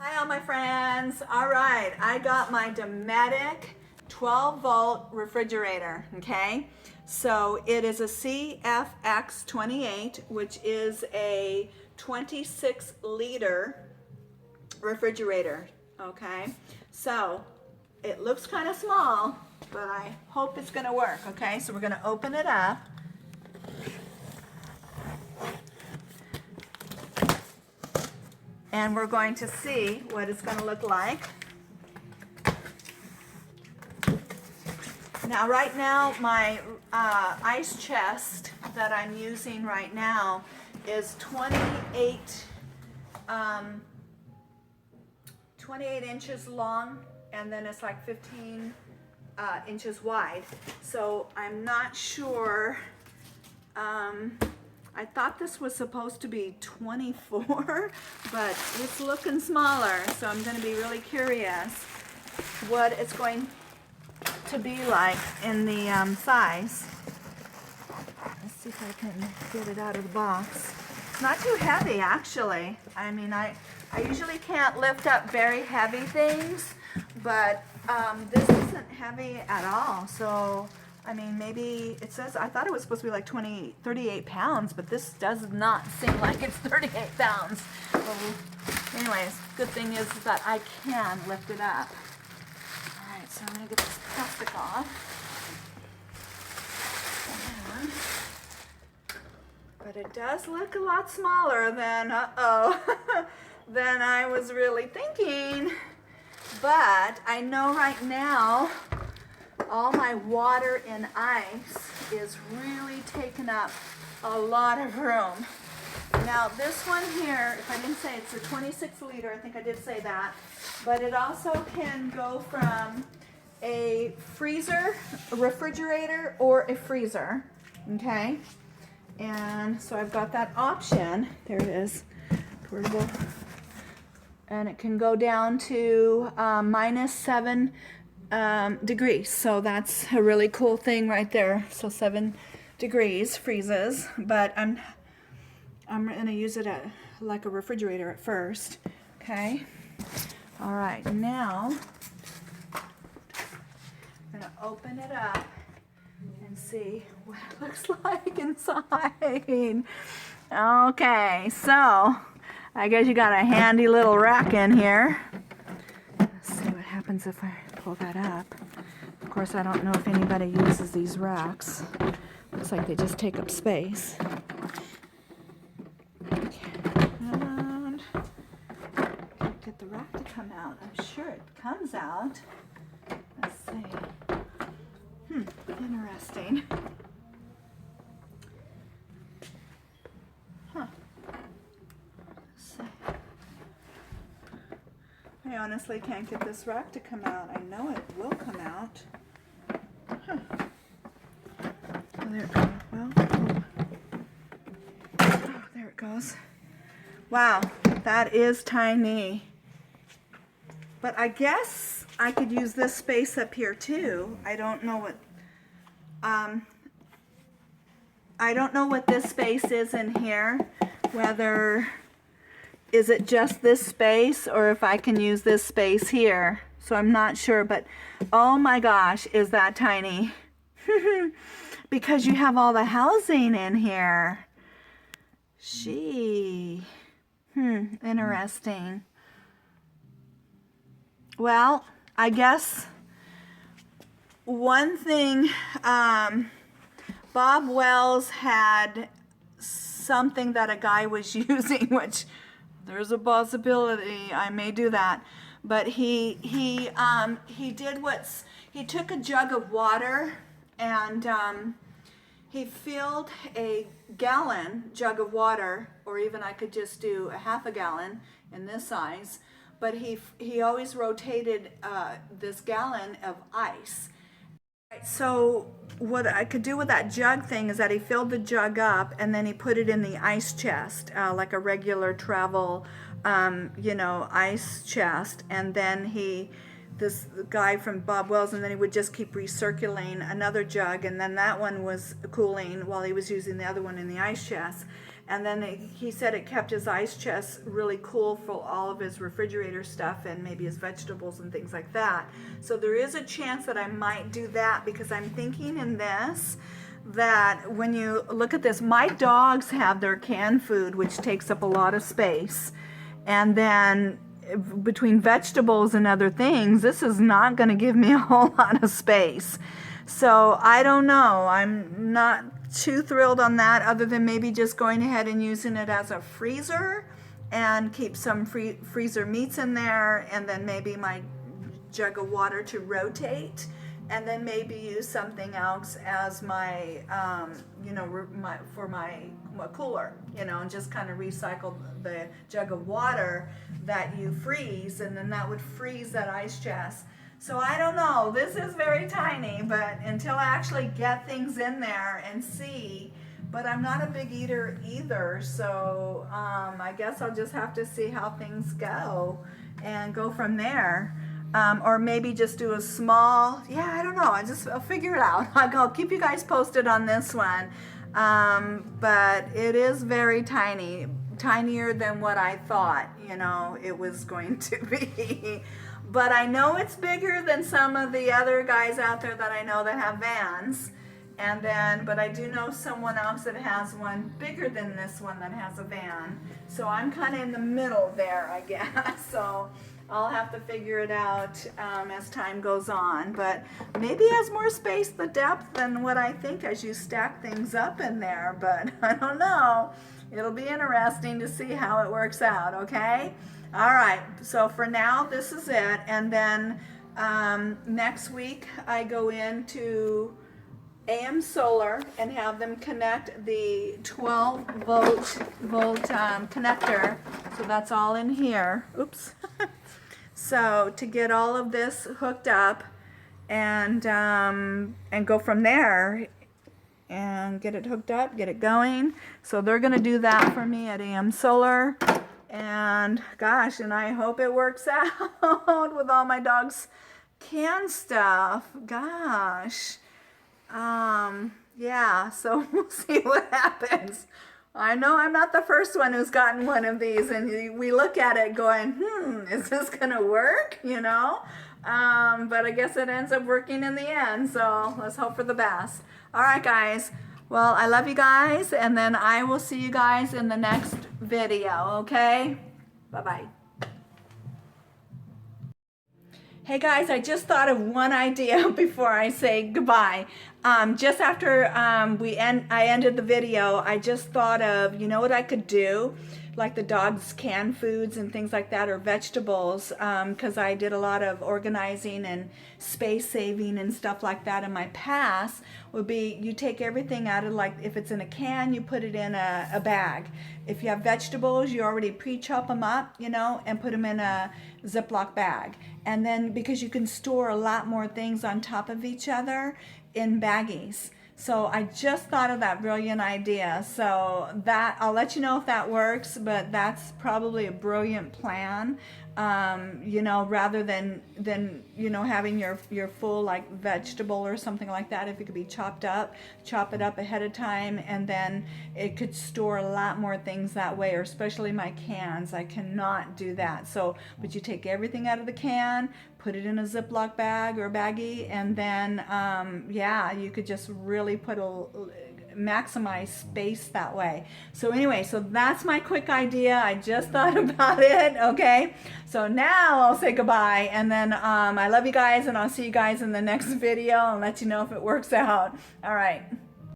Hi all my friends. All right, I got my Dometic 12 volt refrigerator, okay? So it is a CFX 28, which is a 26 liter refrigerator, okay? So it looks kind of small, but I hope it's gonna work, okay? So we're gonna open it up. And we're going to see what it's going to look like. Now, right now, my ice chest that I'm using right now is 28 inches long, and then it's like 15 inches wide. So I'm not sure. I thought this was supposed to be 24, but it's looking smaller, so I'm going to be really curious what it's going to be like in the size. Let's see if I can get it out of the box. It's not too heavy, actually. I mean, I usually can't lift up very heavy things, but this isn't heavy at all, so I mean, maybe it says, I thought it was supposed to be like 38 pounds, but this does not seem like it's 38 pounds. So anyways, good thing is that I can lift it up. All right, so I'm going to get this plastic off. But it does look a lot smaller than, than I was really thinking. But I know right now, all my water and ice is really taking up a lot of room. Now this one here, if I didn't say it's a 26 liter, I think I did say that, but it also can go from a freezer, a refrigerator, or a freezer, okay? And so I've got that option. There it is, portable. And it can go down to -7 degrees, so that's a really cool thing right there. So 7 degrees freezes, but I'm gonna use it like a refrigerator at first. Okay. All right, now I'm gonna open it up and see what it looks like inside. Okay, so I guess you got a handy little rack in here. Let's see what happens if I pull that up. Of course, I don't know if anybody uses these racks. Looks like they just take up space. Okay. And get the rack to come out. I'm sure it comes out. Let's see. Interesting. Huh. Let's see. I honestly can't get this rack to come out. I know it will come out. Huh. Oh, there it goes. Well, oh, there it goes. Wow, that is tiny. But I guess I could use this space up here too. I don't know what this space is in here, whether is it just this space or if I can use this space here. So I'm not sure, but oh my gosh, is that tiny. Because you have all the housing in here. Interesting. Well, I guess one thing, Bob Wells had something that a guy was using, which there's a possibility I may do that, but he took a jug of water and he filled a gallon jug of water, or even I could just do a half a gallon in this size, but he always rotated this gallon of ice. So what I could do with that jug thing is that he filled the jug up and then he put it in the ice chest, like a regular travel, ice chest, and then he this guy from Bob Wells, and then he would just keep recirculating another jug, and then that one was cooling while he was using the other one in the ice chest. And then he said it kept his ice chest really cool for all of his refrigerator stuff and maybe his vegetables and things like that. So there is a chance that I might do that, because I'm thinking in this that when you look at this, my dogs have their canned food, which takes up a lot of space. And then between vegetables and other things, this is not going to give me a whole lot of space. So I don't know. I'm not too thrilled on that, other than maybe just going ahead and using it as a freezer and keep some freezer meats in there, and then maybe my jug of water to rotate, and then maybe use something else as my for my cooler, and just kind of recycle the jug of water that you freeze, and then that would freeze that ice chest. So I don't know, this is very tiny, but until I actually get things in there and see, but I'm not a big eater either, so I guess I'll just have to see how things go and go from there. Or maybe just do a small, I don't know, I'll figure it out. I'll keep you guys posted on this one. But it is very tiny, tinier than what I thought, it was going to be. But I know it's bigger than some of the other guys out there that I know that have vans. But I do know someone else that has one bigger than this one that has a van. So I'm kind of in the middle there, I guess. So I'll have to figure it out as time goes on. But maybe it has more space, the depth, than what I think as you stack things up in there. But I don't know. It'll be interesting to see how it works out, okay? All right, so for now, this is it. And then next week, I go into AM Solar and have them connect the 12 volt connector. So that's all in here. Oops. So to get all of this hooked up and go from there and get it hooked up, get it going. So they're going to do that for me at AM Solar. And gosh, and I hope it works out with all my dog's canned stuff. Gosh. Yeah, so we'll see what happens. I know I'm not the first one who's gotten one of these, and we look at it going, is this gonna work, but I guess it ends up working in the end, so let's hope for the best. All right, guys, well, I love you guys, and then I will see you guys in the next video, okay? Bye-bye. Hey guys, I just thought of one idea before I say goodbye. Just after I ended the video, I just thought of, what I could do? Like the dog's canned foods and things like that, or vegetables, because I did a lot of organizing and space saving and stuff like that in my past, would be you take everything out of, like, if it's in a can, you put it in a bag. If you have vegetables, you already pre-chop them up, and put them in a Ziploc bag. And then, because you can store a lot more things on top of each other in baggies. So I just thought of that brilliant idea. So that, I'll let you know if that works, but that's probably a brilliant plan. Rather than having your full, like, vegetable or something like that, if it could be chopped up, chop it up ahead of time, and then it could store a lot more things that way, or especially my cans. I cannot do that. So, but you take everything out of the can, put it in a Ziploc bag or baggie, and then, you could just really maximize space that way. So anyway, so that's my quick idea. I just thought about it, okay? So now I'll say goodbye, and then I love you guys, and I'll see you guys in the next video and let you know if it works out. All right.